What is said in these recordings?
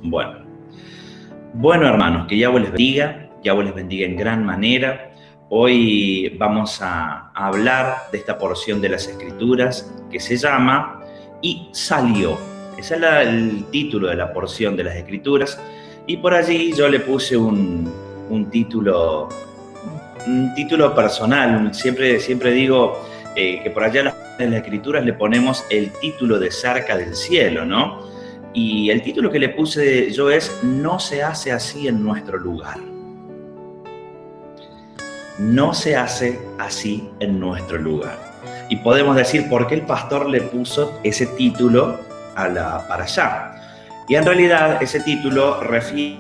Bueno, bueno hermanos, que Yahweh les bendiga en gran manera. Hoy vamos a hablar de esta porción de las Escrituras que se llama "Y salió". Ese es el título de la porción de las Escrituras. Y por allí yo le puse un título personal. Siempre digo que por allá en las Escrituras le ponemos el título de cerca del cielo, ¿no? Y el título que le puse yo es "No se hace así en nuestro lugar". No se hace así en nuestro lugar. Y podemos decir por qué el pastor le puso ese título a la parashá. Y en realidad ese título refiere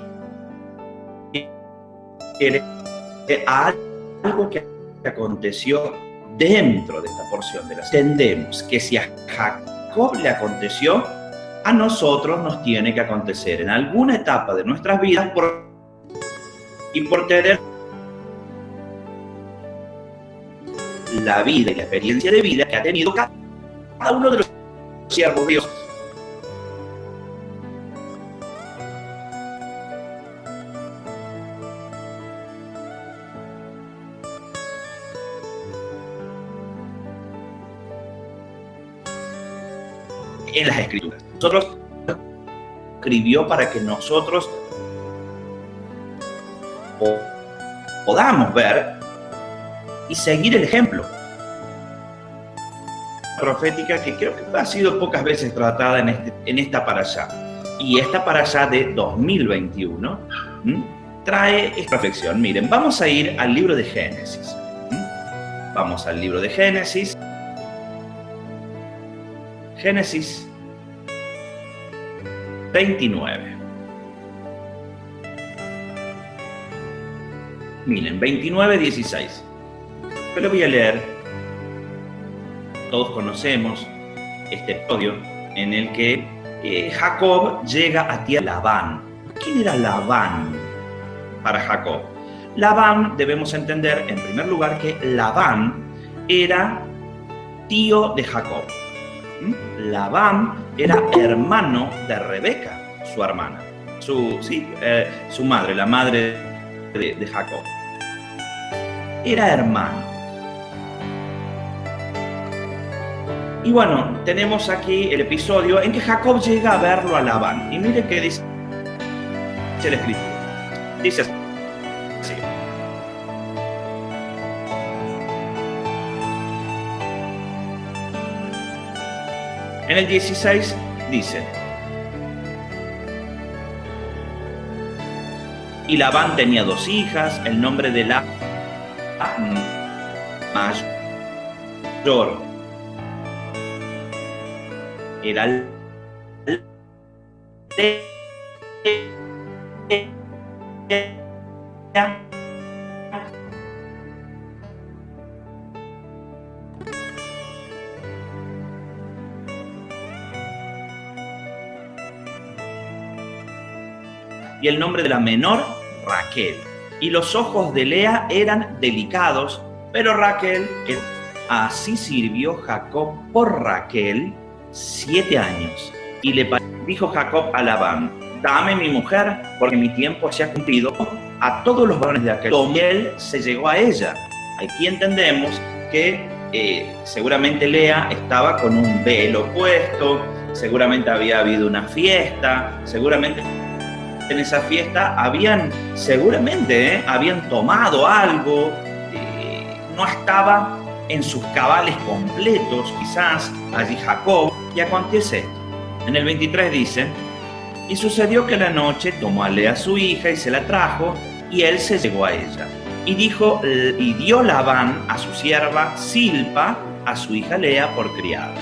a algo que aconteció dentro de esta porción de las. Entendemos que si a Jacob le aconteció, a nosotros nos tiene que acontecer en alguna etapa de nuestras vidas por tener la vida y la experiencia de vida que ha tenido cada uno de los siervos de Dios. En las Escrituras. Nosotros escribió para que nosotros podamos ver y seguir el ejemplo. Profética que creo que ha sido pocas veces tratada en esta parashá. Y esta parashá de 2021 trae esta reflexión. Miren, vamos a ir al libro de Génesis. Vamos al libro de Génesis. Génesis 29. Miren, 29:16. Yo lo voy a leer. Todos conocemos este episodio en el que Jacob llega a tierra de Labán. ¿Quién era Labán para Jacob? Labán, debemos entender en primer lugar que Labán era tío de Jacob. Labán era hermano de Rebeca, su hermana, su madre, la madre de Jacob. Era hermano. Y bueno, tenemos aquí el episodio en que Jacob llega a verlo a Labán. Y miren qué dice la Escritura. Dice así. En el 16 dice: y Labán tenía 2 hijas, el nombre de la mayor era Lea, y el nombre de la menor, Raquel. Y los ojos de Lea eran delicados, pero Raquel, así sirvió Jacob por Raquel 7 años. Y le dijo Jacob a Labán: dame mi mujer, porque mi tiempo se ha cumplido. A todos los varones de aquel, y él se llegó a ella. Aquí entendemos que seguramente Lea estaba con un velo puesto, seguramente había habido una fiesta, seguramente en esa fiesta habían tomado algo, no estaba en sus cabales completos, quizás allí Jacob. Y acontece esto. En el 23 dice: y sucedió que la noche tomó a Lea su hija y se la trajo, y él se llegó a ella. Y dio Labán a su sierva Silpa, a su hija Lea, por criada.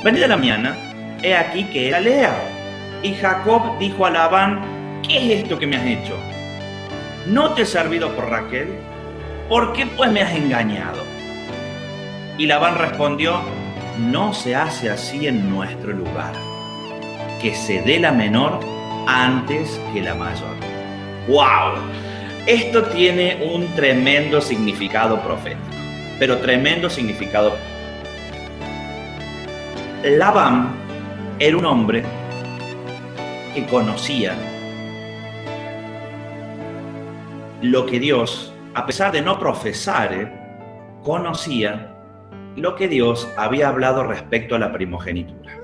Venida la mañana, he aquí que era Lea. Y Jacob dijo a Labán: ¿qué es esto que me has hecho? ¿No te he servido por Raquel? ¿Por qué pues me has engañado? Y Labán respondió: no se hace así en nuestro lugar, que se dé la menor antes que la mayor. ¡Wow! Esto tiene un tremendo significado profético, pero tremendo significado. Labán era un hombre que conocía lo que Dios, a pesar de no profesar, conocía lo que Dios había hablado respecto a la primogenitura.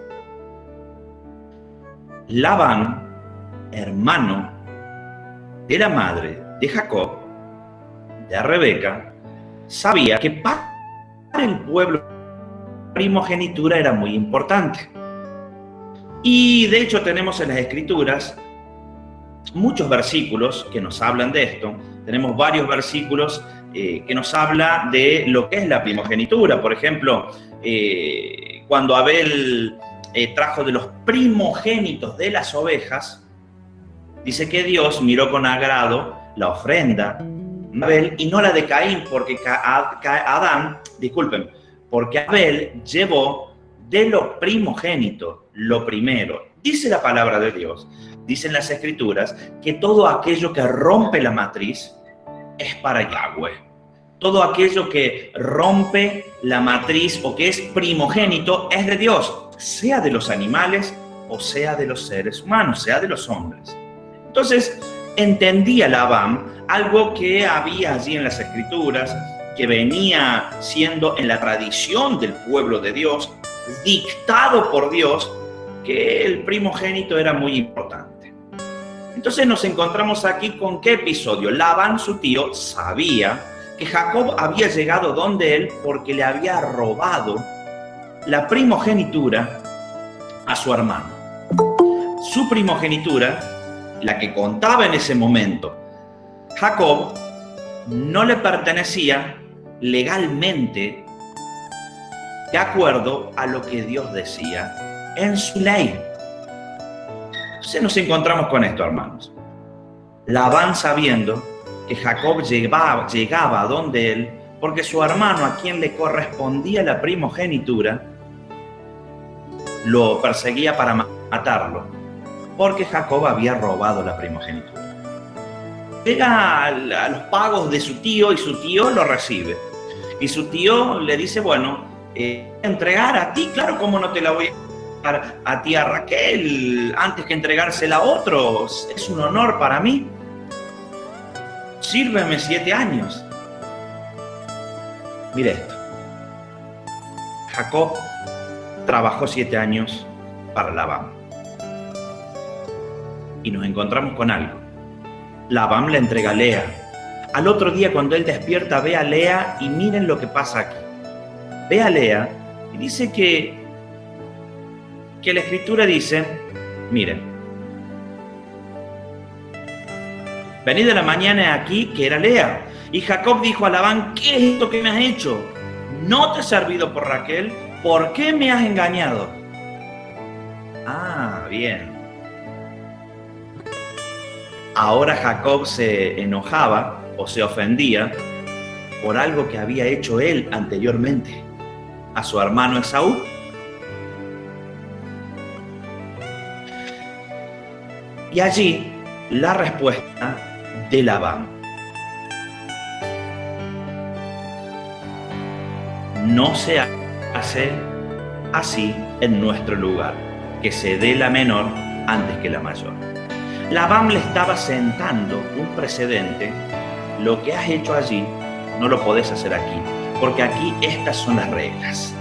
Labán, hermano de la madre de Jacob, de Rebeca, sabía que para el pueblo la primogenitura era muy importante. Y de hecho tenemos en las Escrituras muchos versículos que nos hablan de esto. Tenemos varios versículos que nos habla de lo que es la primogenitura. Por ejemplo, cuando Abel trajo de los primogénitos de las ovejas, dice que Dios miró con agrado la ofrenda de Abel y no la de Caín, porque porque Abel llevó de lo primogénito, lo primero. Dice la palabra de Dios, dicen las Escrituras, que todo aquello que rompe la matriz es para Yahweh. Todo aquello que rompe la matriz o que es primogénito es de Dios, sea de los animales o sea de los seres humanos, sea de los hombres. Entonces, entendía Labán algo que había allí en las Escrituras, que venía siendo en la tradición del pueblo de Dios, dictado por Dios, que el primogénito era muy importante. Entonces nos encontramos aquí con ¿qué episodio? Labán, su tío, sabía que Jacob había llegado donde él porque le había robado la primogenitura a su hermano. Su primogenitura, la que contaba en ese momento Jacob, no le pertenecía legalmente de acuerdo a lo que Dios decía en su ley. Entonces nos encontramos con esto, hermanos. Labán, sabiendo que Jacob llegaba a donde él, porque su hermano, a quien le correspondía la primogenitura, lo perseguía para matarlo, porque Jacob había robado la primogenitura. Llega a los pagos de su tío y su tío lo recibe. Y su tío le dice, bueno, entregar a ti, claro, ¿cómo no te la voy a dar a ti, a Raquel, antes que entregársela a otros? Es un honor para mí. Sírveme 7 años. Mire esto. Jacob trabajó 7 años para Labán. Y nos encontramos con algo. Labán le entrega a Lea. Al otro día, cuando él despierta, ve a Lea y miren lo que pasa aquí. Ve a Lea y dice que la Escritura dice, miren, venid de la mañana aquí, que era Lea. Y Jacob dijo a Labán, ¿qué es esto que me has hecho? ¿No te he servido por Raquel? ¿Por qué me has engañado? Ah, bien. Ahora Jacob se enojaba o se ofendía por algo que había hecho él anteriormente a su hermano Esaú. Y allí la respuesta de Labán. No se hace así en nuestro lugar, que se dé la menor antes que la mayor. Labán le estaba sentando un precedente. Lo que has hecho allí no lo podés hacer aquí, porque aquí estas son las reglas.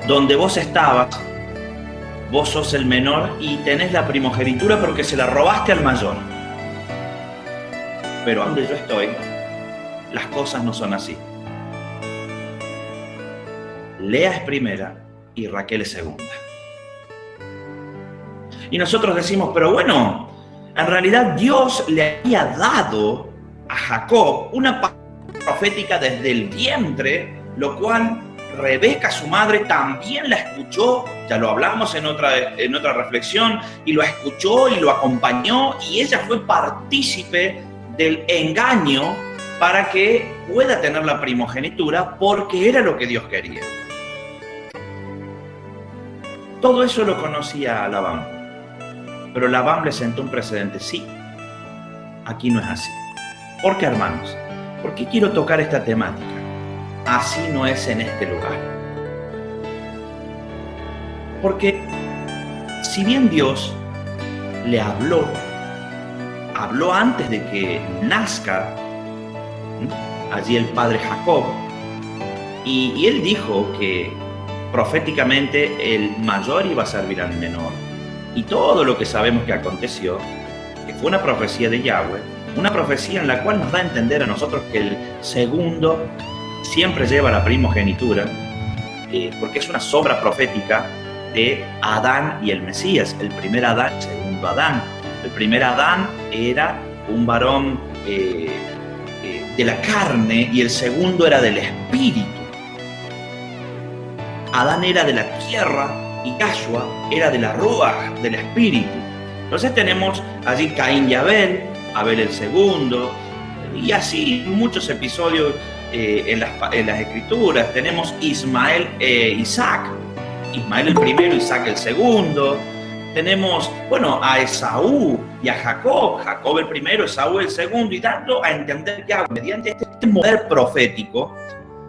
Donde vos estabas, vos sos el menor y tenés la primogenitura porque se la robaste al mayor. Pero donde yo estoy, las cosas no son así. Lea es primera y Raquel es segunda. Y nosotros decimos, pero bueno, en realidad Dios le había dado a Jacob una profética desde el vientre, lo cual Rebeca, su madre, también la escuchó. Ya lo hablamos en otra reflexión, y lo escuchó y lo acompañó, y ella fue partícipe del engaño para que pueda tener la primogenitura, porque era lo que Dios quería. Todo eso lo conocía Labán. Pero Labán le sentó un precedente. Sí, aquí no es así. ¿Por qué, hermanos? ¿Por qué quiero tocar esta temática? Así no es en este lugar. Porque si bien Dios le habló antes de que nazca allí el padre Jacob, y él dijo que proféticamente el mayor iba a servir al menor. Y todo lo que sabemos que aconteció, que fue una profecía de Yahweh, una profecía en la cual nos da a entender a nosotros que el segundo siempre lleva la primogenitura, porque es una sombra profética de Adán y el Mesías. El primer Adán, el segundo Adán. El primer Adán era un varón de la carne y el segundo era del espíritu. Adán era de la tierra y Yahshua era de la ruach, del espíritu. Entonces tenemos allí Caín y Abel, Abel el segundo, y así muchos episodios en las escrituras. Tenemos Ismael e Isaac, Ismael el primero, Isaac el segundo. Tenemos, a Esaú y a Jacob, Jacob el primero, Esaú el segundo, y dando a entender Yahweh, mediante este poder profético,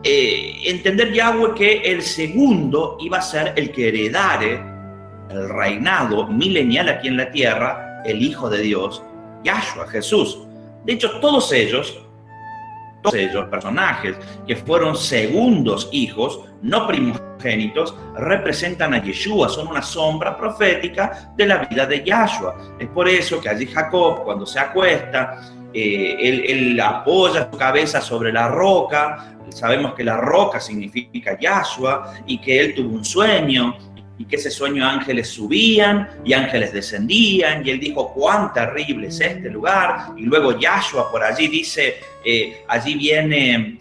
entender Yahweh que el segundo iba a ser el que heredare el reinado milenial aquí en la tierra, el Hijo de Dios, Yahshua, Jesús. De hecho, todos ellos personajes que fueron segundos hijos, no primogénitos, representan a Yeshua, son una sombra profética de la vida de Yahshua. Es por eso que allí Jacob, cuando se acuesta, él apoya su cabeza sobre la roca. Sabemos que la roca significa Yahshua y que él tuvo un sueño y que ese sueño ángeles subían y ángeles descendían, y él dijo: cuán terrible es este lugar. Y luego Yahshua por allí dice, allí viene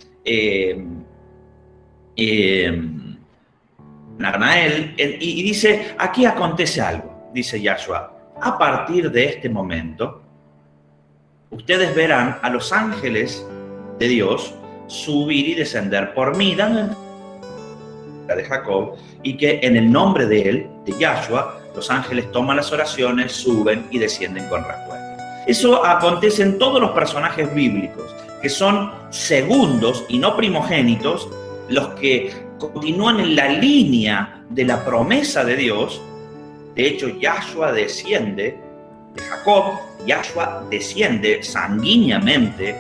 Natanael, y dice: aquí acontece algo, dice Yahshua, a partir de este momento ustedes verán a los ángeles de Dios subir y descender por mí, dando de Jacob, y que en el nombre de él, de Yahshua, los ángeles toman las oraciones, suben y descienden con respuesta. Eso acontece en todos los personajes bíblicos, que son segundos y no primogénitos, los que continúan en la línea de la promesa de Dios. De hecho, Yahshua desciende de Jacob, Yahshua desciende sanguíneamente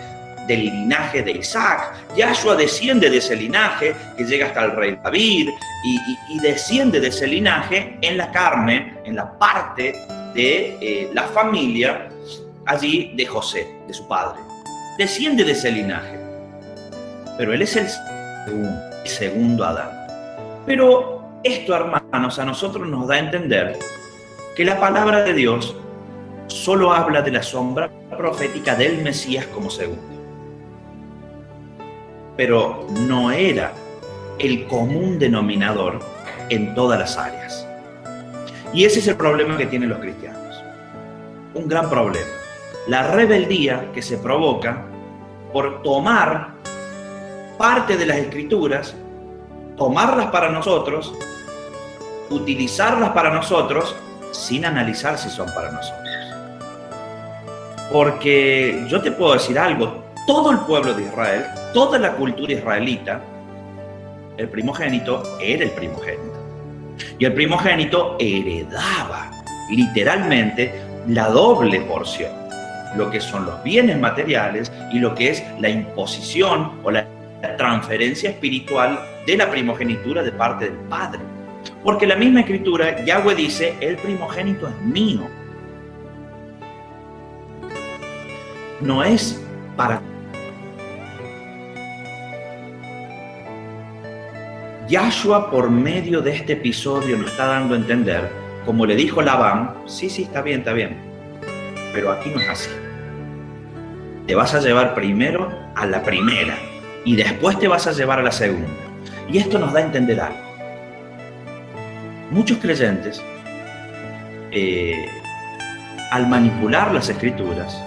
del linaje de Isaac. Yahshua desciende de ese linaje que llega hasta el rey David y desciende de ese linaje en la carne, en la parte de la familia allí de José, de su padre. Desciende de ese linaje, pero él es el segundo Adán. Pero esto, hermanos, a nosotros nos da a entender que la palabra de Dios solo habla de la sombra profética del Mesías como segundo, pero no era el común denominador en todas las áreas. Y ese es el problema que tienen los cristianos. Un gran problema. La rebeldía que se provoca por tomar parte de las escrituras, tomarlas para nosotros, utilizarlas para nosotros, sin analizar si son para nosotros. Porque yo te puedo decir algo: todo el pueblo de Israel, toda la cultura israelita, el primogénito era el primogénito. Y el primogénito heredaba literalmente la doble porción, lo que son los bienes materiales y lo que es la imposición o la transferencia espiritual de la primogenitura de parte del Padre. Porque la misma escritura, Yahweh dice: el primogénito es mío. No es para Yahshua. Por medio de este episodio nos está dando a entender, como le dijo Labán: sí, está bien, pero aquí no es así. Te vas a llevar primero a la primera y después te vas a llevar a la segunda. Y esto nos da a entender algo. Muchos creyentes, al manipular las escrituras,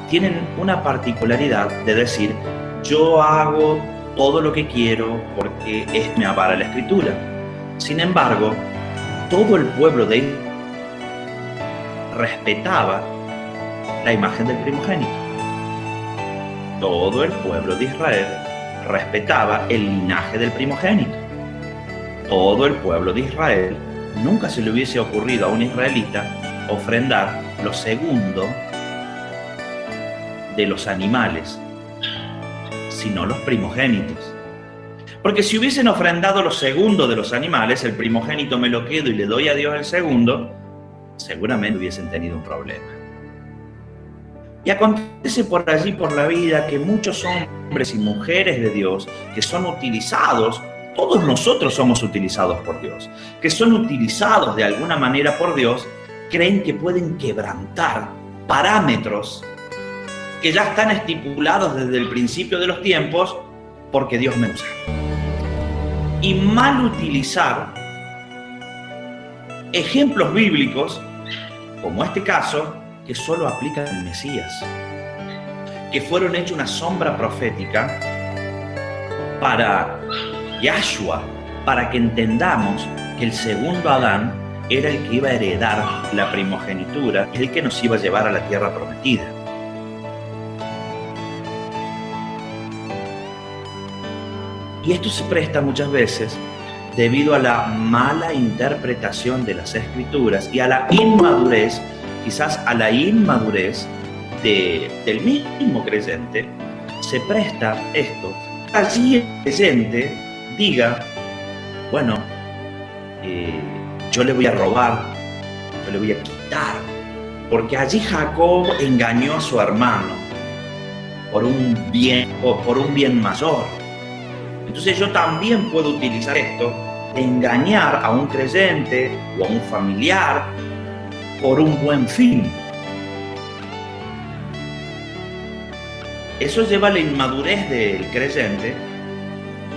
tienen una particularidad de decir: yo hago todo lo que quiero porque esto me avala la escritura. Sin embargo, todo el pueblo de Israel respetaba la imagen del primogénito. Todo el pueblo de Israel respetaba el linaje del primogénito. Todo el pueblo de Israel nunca se le hubiese ocurrido a un israelita ofrendar lo segundo de los animales, sino los primogénitos. Porque si hubiesen ofrendado lo segundo de los animales, el primogénito me lo quedo y le doy a Dios el segundo, seguramente hubiesen tenido un problema. Y acontece por allí, por la vida, que muchos hombres y mujeres de Dios que son utilizados, todos nosotros somos utilizados por Dios, que son utilizados de alguna manera por Dios, creen que pueden quebrantar parámetros que ya están estipulados desde el principio de los tiempos porque Dios me usa. Y mal utilizar ejemplos bíblicos, como este caso, que solo aplican al Mesías, que fueron hechos una sombra profética para Yahshua, para que entendamos que el segundo Adán era el que iba a heredar la primogenitura, el que nos iba a llevar a la tierra prometida. Y esto se presta muchas veces debido a la mala interpretación de las Escrituras y a la inmadurez, quizás a la inmadurez del mismo creyente, se presta esto. Allí el creyente diga, bueno, yo le voy a robar, yo le voy a quitar, porque allí Jacob engañó a su hermano por un bien mayor. Entonces yo también puedo utilizar esto, engañar a un creyente o a un familiar por un buen fin. Eso lleva a la inmadurez del creyente.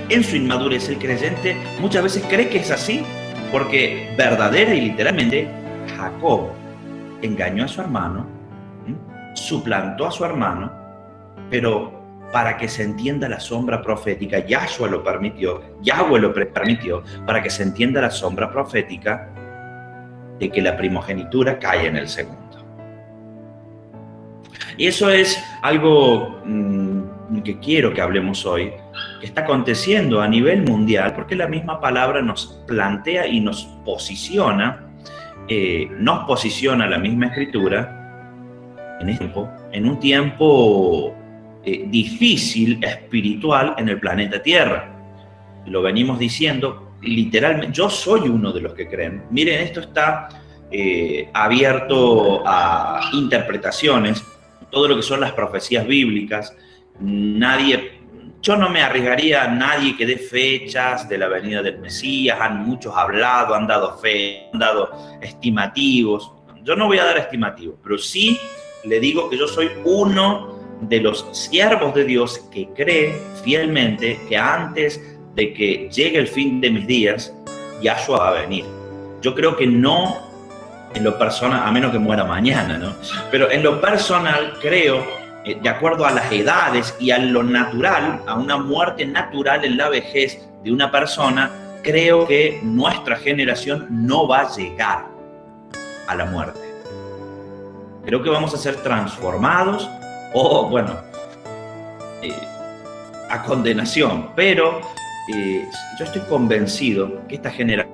En su inmadurez el creyente muchas veces cree que es así, porque verdadera y literalmente Jacob engañó a su hermano, suplantó a su hermano, pero para que se entienda la sombra profética, Yahshua lo permitió, Yahweh lo permitió, para que se entienda la sombra profética de que la primogenitura cae en el segundo. Y eso es algo que quiero que hablemos hoy, que está aconteciendo a nivel mundial, porque la misma palabra nos plantea y nos posiciona la misma Escritura en un tiempo difícil, espiritual en el planeta Tierra. Lo venimos diciendo literalmente. Yo soy uno de los que creen. Miren, esto está abierto a interpretaciones, todo lo que son las profecías bíblicas. Yo no me arriesgaría a nadie que dé fechas de la venida del Mesías. Muchos hablado, han dado fe, han dado estimativos. Yo no voy a dar estimativos, pero sí le digo que yo soy uno de los siervos de Dios que cree fielmente que antes de que llegue el fin de mis días, Yahshua va a venir. Yo creo que no en lo personal, a menos que muera mañana, ¿no? Pero en lo personal creo, de acuerdo a las edades y a lo natural, a una muerte natural en la vejez de una persona, creo que nuestra generación no va a llegar a la muerte. Creo que vamos a ser transformados o, bueno, a condenación, pero yo estoy convencido que esta generación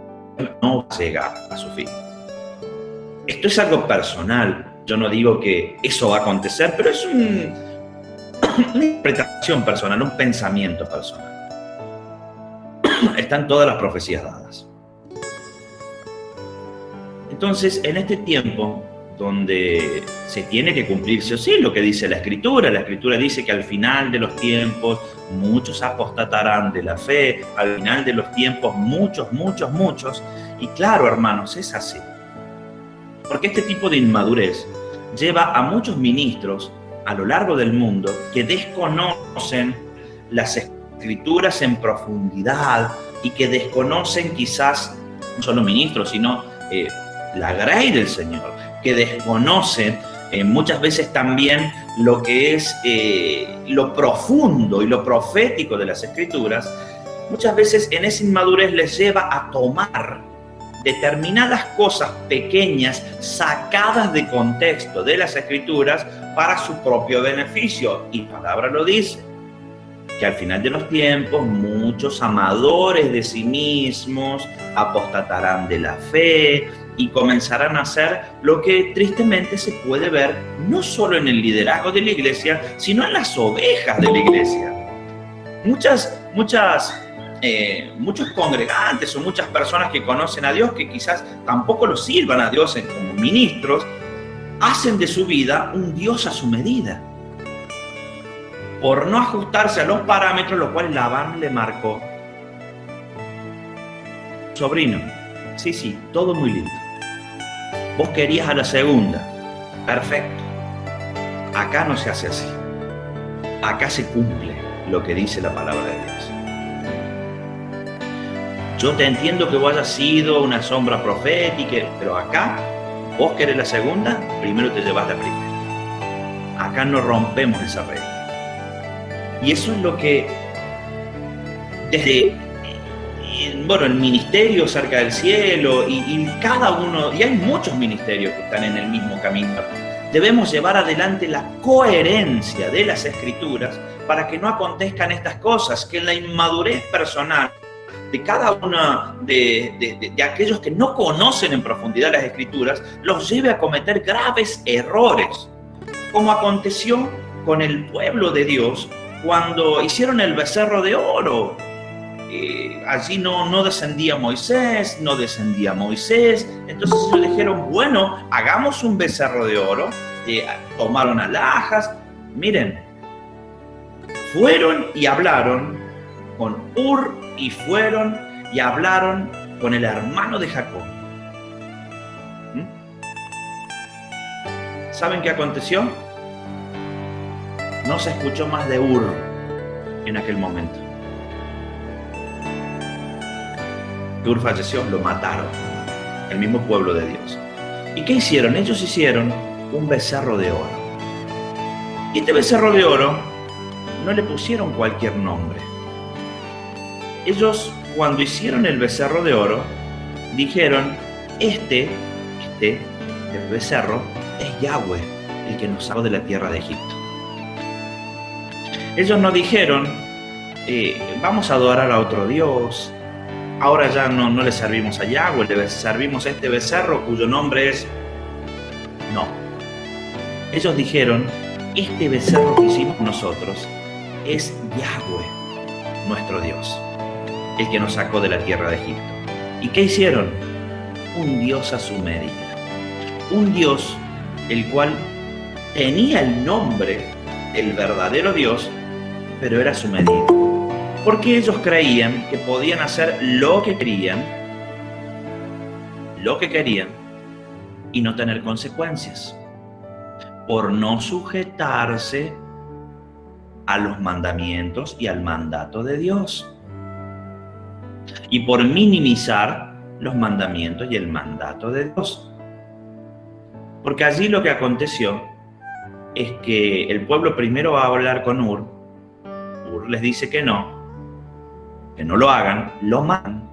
no va a llegar a su fin. Esto es algo personal, yo no digo que eso va a acontecer, pero es una interpretación personal, un pensamiento personal. Están todas las profecías dadas. Entonces, en este tiempo donde se tiene que cumplir sí o sí lo que dice la Escritura dice que al final de los tiempos muchos apostatarán de la fe, al final de los tiempos muchos, y claro, hermanos, es así. Porque este tipo de inmadurez lleva a muchos ministros a lo largo del mundo que desconocen las Escrituras en profundidad y que desconocen quizás, no solo ministros, sino la grey del Señor, que desconocen muchas veces también lo que es lo profundo y lo profético de las Escrituras. Muchas veces en esa inmadurez les lleva a tomar determinadas cosas pequeñas sacadas de contexto de las Escrituras para su propio beneficio. Y la palabra lo dice. que al final de los tiempos muchos amadores de sí mismos apostatarán de la fe y comenzarán a hacer lo que tristemente se puede ver no solo en el liderazgo de la iglesia, sino en las ovejas de la iglesia. Muchos congregantes o muchas personas que conocen a Dios, que quizás tampoco lo sirvan a Dios como ministros, hacen de su vida un Dios a su medida, por no ajustarse a los parámetros los cuales Labán le marcó. Sobrino, sí, todo muy lindo. Vos querías a la segunda. Perfecto. Acá no se hace así. Acá se cumple lo que dice la palabra de Dios. Yo te entiendo que vos hayas sido una sombra profética, pero acá, vos querés la segunda, primero te llevas la primera. Acá no rompemos esa regla. Y eso es lo que desde el ministerio cerca del cielo y cada uno, y hay muchos ministerios que están en el mismo camino, debemos llevar adelante la coherencia de las Escrituras para que no acontezcan estas cosas, que la inmadurez personal de cada uno de aquellos que no conocen en profundidad las Escrituras los lleve a cometer graves errores, como aconteció con el pueblo de Dios cuando hicieron el becerro de oro. Allí no descendía Moisés, entonces ellos dijeron, bueno, hagamos un becerro de oro. Tomaron alhajas, miren, fueron y hablaron con Ur y fueron y hablaron con el hermano de Jacob. ¿Saben qué aconteció? No se escuchó más de Ur en aquel momento. Ur falleció, lo mataron, el mismo pueblo de Dios. ¿Y qué hicieron? Ellos hicieron un becerro de oro. Y este becerro de oro no le pusieron cualquier nombre. Ellos, cuando hicieron el becerro de oro, dijeron, este becerro es Yahweh, el que nos sacó de la tierra de Egipto. Ellos no dijeron, vamos a adorar a otro Dios, ahora ya no le servimos a Yahweh, le servimos a este becerro cuyo nombre es... No. Ellos dijeron, este becerro que hicimos nosotros es Yahweh, nuestro Dios, el que nos sacó de la tierra de Egipto. ¿Y qué hicieron? Un Dios a su medida. Un Dios el cual tenía el nombre del verdadero Dios, pero era a su medida. Porque ellos creían que podían hacer lo que querían y no tener consecuencias, por no sujetarse a los mandamientos y al mandato de Dios, y por minimizar los mandamientos y el mandato de Dios. Porque allí lo que aconteció es que el pueblo primero va a hablar con Ur. Ur les dice que no lo hagan, lo matan.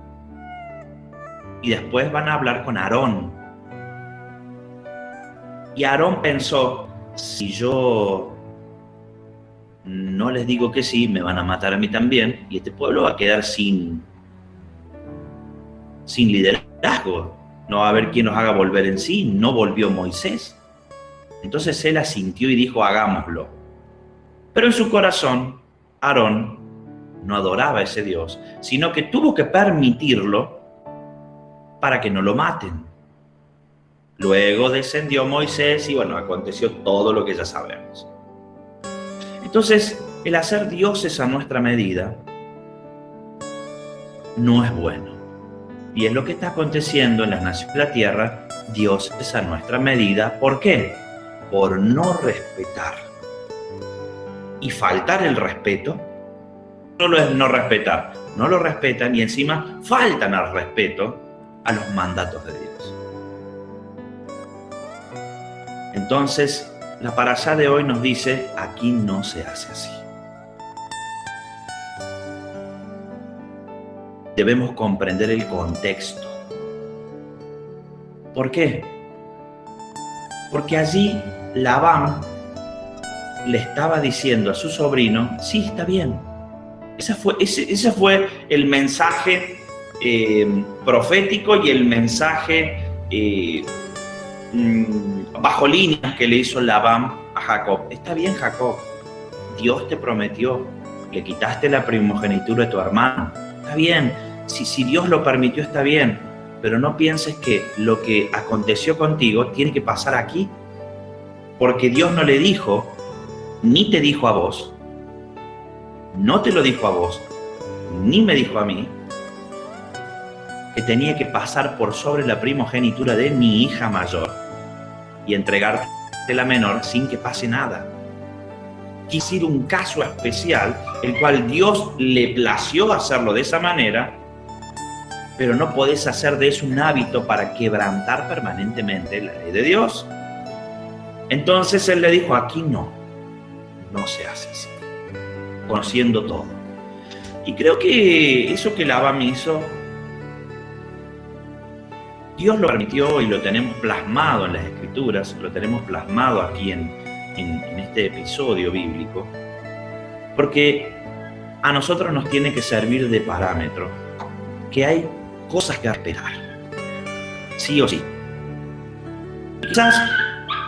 Y después van a hablar con Aarón. Y Aarón pensó, si yo no les digo que sí, me van a matar a mí también, y este pueblo va a quedar sin liderazgo. No va a haber quien nos haga volver en sí. No volvió Moisés. Entonces él asintió y dijo, hagámoslo. Pero en su corazón, Aarón no adoraba a ese Dios, sino que tuvo que permitirlo para que no lo maten. Luego descendió Moisés y aconteció todo lo que ya sabemos. Entonces, el hacer dioses a nuestra medida no es bueno. Y es lo que está aconteciendo en las naciones de la tierra, dioses a nuestra medida. ¿Por qué? Por no respetar. Y faltar el respeto. Solo es no respetar. No lo respetan y encima faltan al respeto a los mandatos de Dios. Entonces, la parashá de hoy nos dice, aquí no se hace así. Debemos comprender el contexto. ¿Por qué? Porque allí Labán le estaba diciendo a su sobrino, sí, está bien, Ese fue el mensaje profético y el mensaje bajo líneas que le hizo Labán a Jacob. Está bien, Jacob, Dios te prometió, le quitaste la primogenitura de tu hermano. Está bien, si Dios lo permitió, está bien, pero no pienses que lo que aconteció contigo tiene que pasar aquí, porque Dios no le dijo, ni te dijo a vos, no te lo dijo a vos, ni me dijo a mí, que tenía que pasar por sobre la primogenitura de mi hija mayor y entregarte la menor sin que pase nada. Quise ir un caso especial, el cual Dios le plació hacerlo de esa manera, pero no podés hacer de eso un hábito para quebrantar permanentemente la ley de Dios. Entonces él le dijo, aquí no se hace así, conociendo todo. Y creo que eso que Labán hizo, Dios lo permitió y lo tenemos plasmado en las Escrituras, lo tenemos plasmado aquí en este episodio bíblico, porque a nosotros nos tiene que servir de parámetro, que hay cosas que esperar, sí o sí. Quizás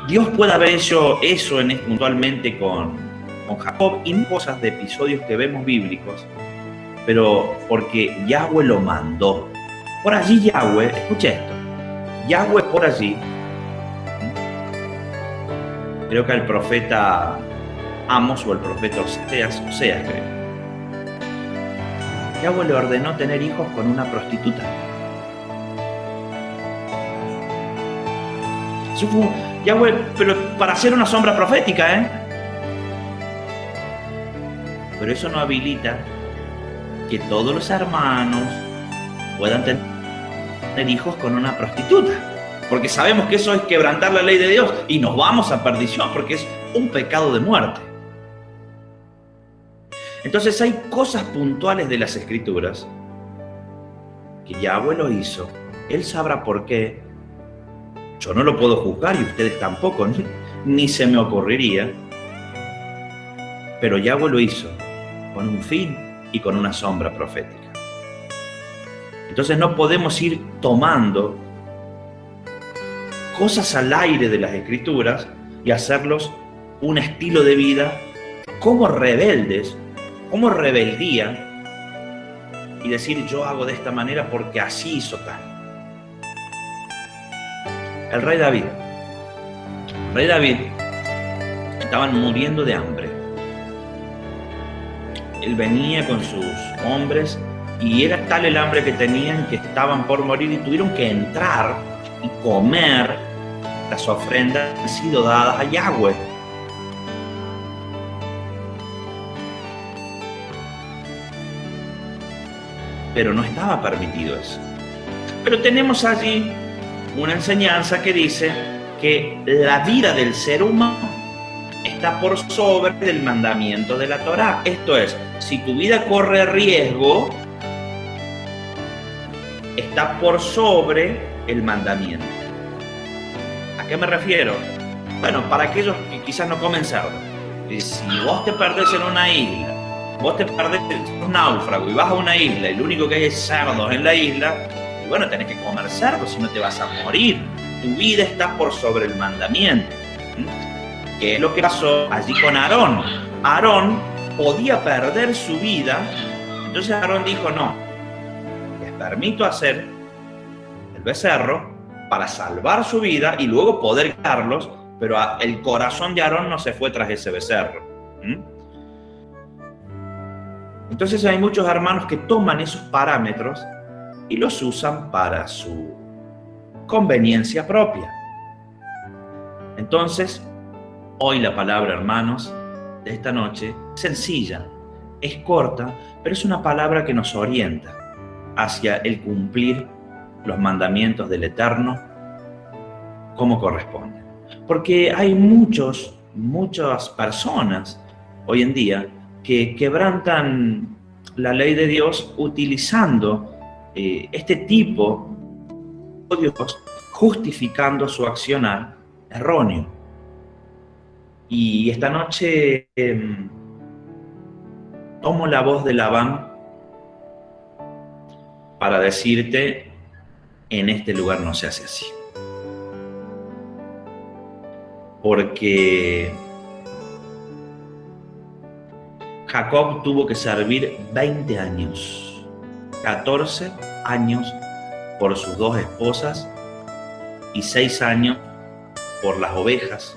Dios pueda haber hecho eso puntualmente con Jacob y cosas de episodios que vemos bíblicos, pero porque Yahweh lo mandó. Por allí Yahweh, escucha esto, Yahweh por allí, creo que el profeta Amos o el profeta Oseas creo, Yahweh le ordenó tener hijos con una prostituta. Eso fue Yahweh, pero para hacer una sombra profética, Pero eso no habilita que todos los hermanos puedan tener hijos con una prostituta, porque sabemos que eso es quebrantar la ley de Dios y nos vamos a perdición, porque es un pecado de muerte. Entonces hay cosas puntuales de las Escrituras que Yahweh lo hizo, Él sabrá por qué, yo no lo puedo juzgar y ustedes tampoco, ni se me ocurriría, pero Yahweh lo hizo con un fin y con una sombra profética. Entonces no podemos ir tomando cosas al aire de las Escrituras y hacerlos un estilo de vida como rebeldes, como rebeldía, y decir yo hago de esta manera porque así hizo tal. El rey David estaban muriendo de hambre. Él venía con sus hombres y era tal el hambre que tenían que estaban por morir y tuvieron que entrar y comer las ofrendas que han sido dadas a Yahweh. Pero no estaba permitido eso. Pero tenemos allí una enseñanza que dice que la vida del ser humano está por sobre del mandamiento de la Torá. Esto es, si tu vida corre riesgo, está por sobre el mandamiento. ¿A qué me refiero? Bueno, para aquellos que quizás no comen cerdo, si vos te perdés en una isla, vos te perdés en un náufrago y vas a una isla y lo único que hay es cerdos en la isla, y bueno, tenés que comer cerdo, si no te vas a morir. Tu vida está por sobre el mandamiento. ¿Qué es lo que pasó allí con Aarón? Aarón podía perder su vida, entonces Aarón dijo, no, les permito hacer el becerro para salvar su vida y luego poder quitarlos, pero el corazón de Aarón no se fue tras ese becerro. Entonces hay muchos hermanos que toman esos parámetros y los usan para su conveniencia propia. Entonces, hoy la palabra, hermanos, de esta noche, es sencilla, es corta, pero es una palabra que nos orienta hacia el cumplir los mandamientos del Eterno como corresponde. Porque hay muchas personas hoy en día que quebrantan la ley de Dios utilizando este tipo de Dios, justificando su accionar erróneo. Y esta noche tomo la voz de Labán para decirte, en este lugar no se hace así. Porque Jacob tuvo que servir 20 años, 14 años por sus 2 esposas y 6 años por las ovejas.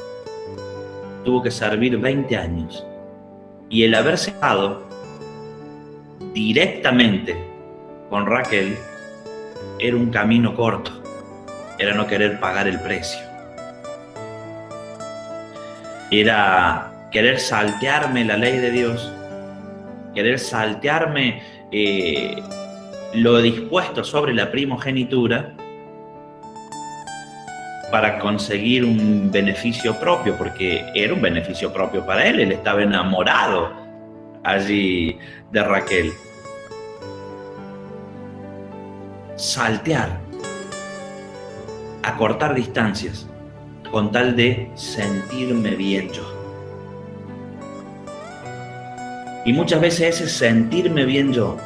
Tuvo que servir 20 años. Y el haberse casado directamente con Raquel era un camino corto, era no querer pagar el precio. Era querer saltearme la ley de Dios, querer saltearme lo dispuesto sobre la primogenitura para conseguir un beneficio propio, porque era un beneficio propio para él, él estaba enamorado allí de Raquel. Saltear, acortar distancias, con tal de sentirme bien yo. Y muchas veces ese sentirme bien yo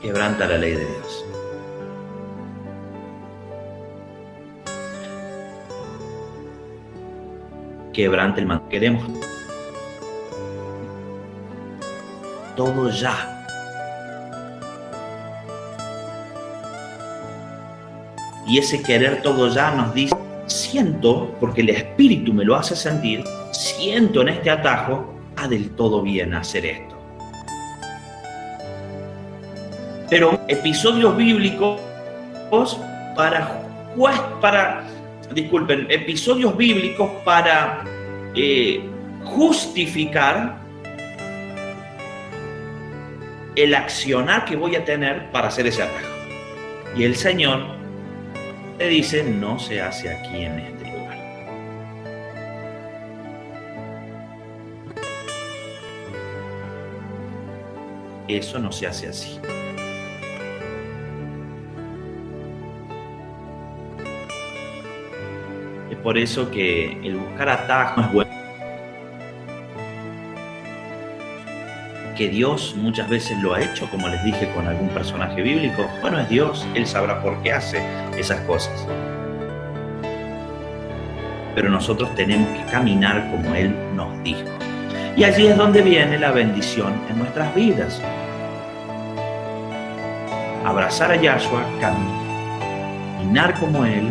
quebranta la ley de Dios. Quebrante el mandato. Queremos todo ya. Y ese querer todo ya nos dice, siento, porque el Espíritu me lo hace sentir, siento en este atajo, del todo bien hacer esto. Pero episodios bíblicos episodios bíblicos para justificar el accionar que voy a tener para hacer ese atajo. Y el Señor le dice, no se hace aquí en este lugar. Eso no se hace así. Es por eso que el buscar atajos es bueno. Que Dios muchas veces lo ha hecho, como les dije, con algún personaje bíblico. Bueno, es Dios, Él sabrá por qué hace esas cosas. Pero nosotros tenemos que caminar como Él nos dijo. Y allí es donde viene la bendición en nuestras vidas. Abrazar a Yahshua, caminar como Él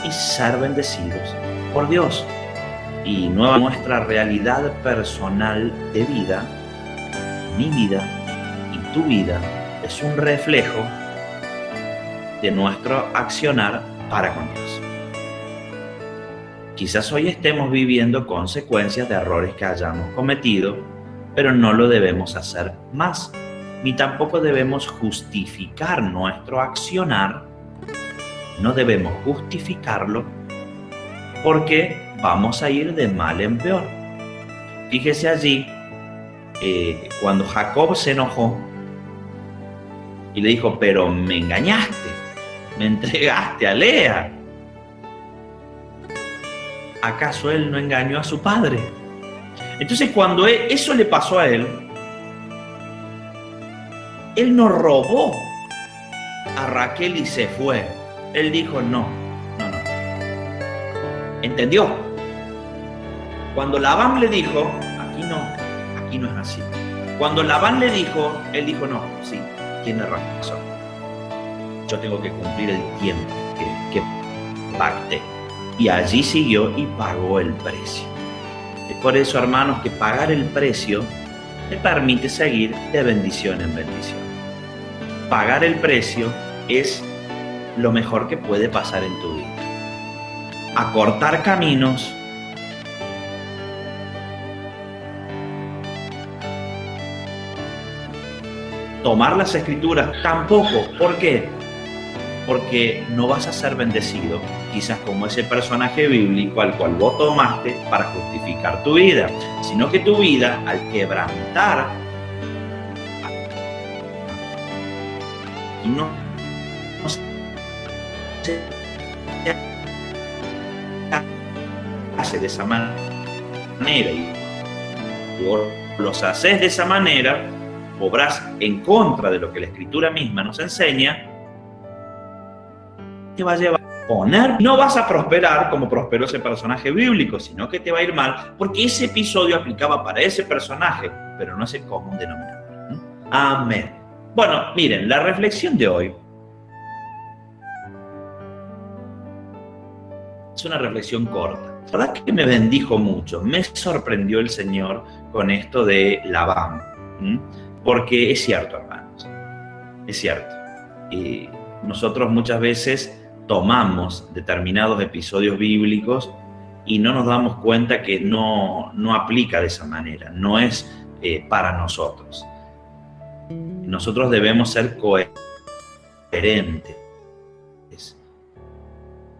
y ser bendecidos por Dios. Y nuestra realidad personal de vida, mi vida y tu vida, es un reflejo de nuestro accionar para con Dios. Quizás hoy estemos viviendo consecuencias de errores que hayamos cometido, pero no lo debemos hacer más, ni tampoco debemos justificar nuestro accionar. No debemos justificarlo porque vamos a ir de mal en peor. Fíjese allí, cuando Jacob se enojó y le dijo, pero me engañaste, me entregaste a Lea. ¿Acaso él no engañó a su padre? Entonces cuando eso le pasó a él no robó a Raquel y se fue. Él dijo, no. ¿Entendió? Cuando Labán le dijo, aquí no es así. Cuando Labán le dijo, él dijo, no, sí, tiene razón. Yo tengo que cumplir el tiempo que pacté. Y allí siguió y pagó el precio. Es por eso, hermanos, que pagar el precio te permite seguir de bendición en bendición. Pagar el precio es lo mejor que puede pasar en tu vida. Acortar caminos, tomar las escrituras, tampoco. ¿Por qué? Porque no vas a ser bendecido, quizás como ese personaje bíblico al cual vos tomaste para justificar tu vida, sino que tu vida, al quebrantar, no se hace de esa manera y los haces de esa manera, obrás en contra de lo que la Escritura misma nos enseña, te va a llevar a poner, no vas a prosperar como prosperó ese personaje bíblico, sino que te va a ir mal, porque ese episodio aplicaba para ese personaje, pero no es el común denominador. Amén. Bueno, miren, la reflexión de hoy es una reflexión corta. La verdad que me bendijo mucho, me sorprendió el Señor con esto de Labán, porque es cierto, hermanos, es cierto. Y nosotros muchas veces tomamos determinados episodios bíblicos y no nos damos cuenta que no aplica de esa manera, no es para nosotros. Nosotros debemos ser coherentes.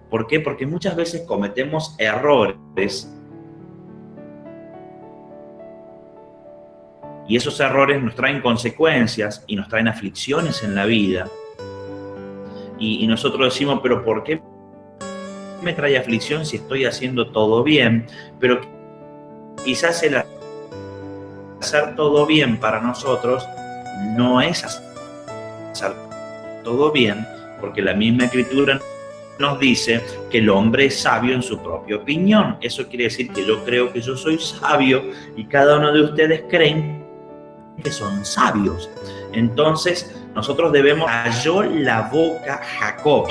¿Por qué? Porque muchas veces cometemos errores y esos errores nos traen consecuencias y nos traen aflicciones en la vida. Y nosotros decimos, pero ¿por qué me trae aflicción si estoy haciendo todo bien? Pero quizás el hacer todo bien para nosotros no es hacer todo bien, porque la misma Escritura nos dice que el hombre es sabio en su propia opinión. Eso quiere decir que yo creo que yo soy sabio y cada uno de ustedes creen que son sabios. Entonces, nosotros debemos calló la boca Jacob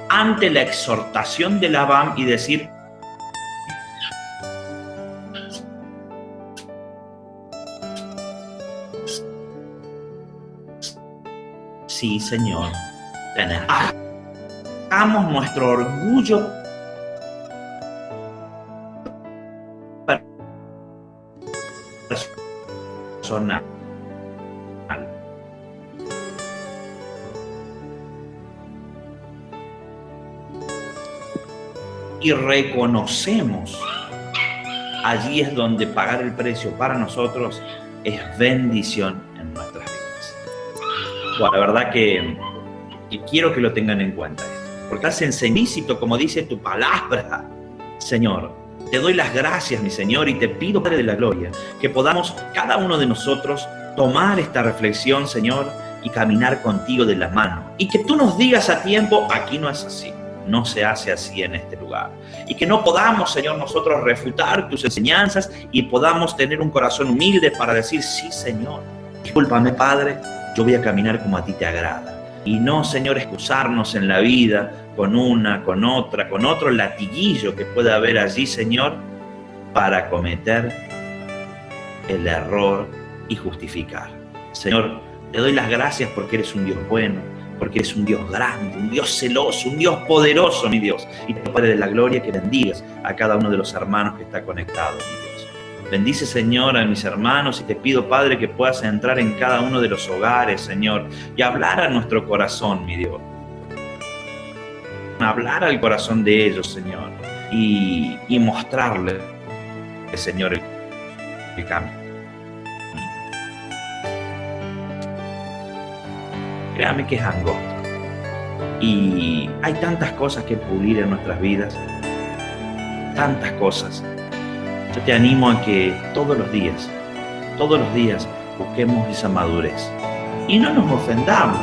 ante la exhortación de Labán y decir: sí, Señor, tenés. Hagamos nuestro orgullo personal. Y reconocemos, allí es donde pagar el precio para nosotros es bendición en nuestras vidas. Bueno, la verdad que quiero que lo tengan en cuenta esto, porque hace ilícito, como dice tu palabra, Señor. Te doy las gracias, mi Señor, y te pido, Padre de la Gloria, que podamos cada uno de nosotros tomar esta reflexión, Señor, y caminar contigo de la mano. Y que tú nos digas a tiempo: aquí no es así, no se hace así en este lugar. Y que no podamos, Señor, nosotros refutar tus enseñanzas y podamos tener un corazón humilde para decir: sí, Señor, discúlpame, Padre, yo voy a caminar como a ti te agrada. Y no, Señor, excusarnos en la vida con una, con otra, con otro latiguillo que pueda haber allí, Señor, para cometer el error y justificar. Señor, te doy las gracias porque eres un Dios bueno, porque eres un Dios grande, un Dios celoso, un Dios poderoso, mi Dios. Y te Padre de la Gloria, que bendigas a cada uno de los hermanos que está conectado, mi Dios. Bendice, Señor, a mis hermanos, y te pido, Padre, que puedas entrar en cada uno de los hogares, Señor, y hablar a nuestro corazón, mi Dios. Hablar al corazón de ellos, Señor, y mostrarles, Señor, el cambio. Créame que es angosto. Y hay tantas cosas que pulir en nuestras vidas, tantas cosas. Yo te animo a que todos los días busquemos esa madurez. Y no nos ofendamos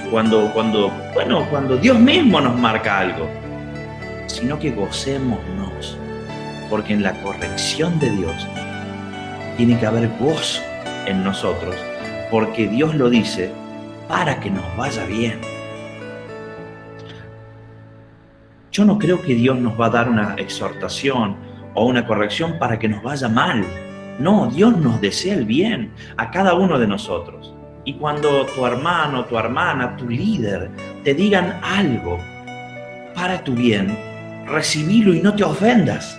cuando Dios mismo nos marca algo, sino que gocémonos, porque en la corrección de Dios tiene que haber gozo en nosotros, porque Dios lo dice para que nos vaya bien. Yo no creo que Dios nos va a dar una exhortación o una corrección para que nos vaya mal. No, Dios nos desea el bien a cada uno de nosotros. Y cuando tu hermano, tu hermana, tu líder te digan algo para tu bien, recibilo y no te ofendas.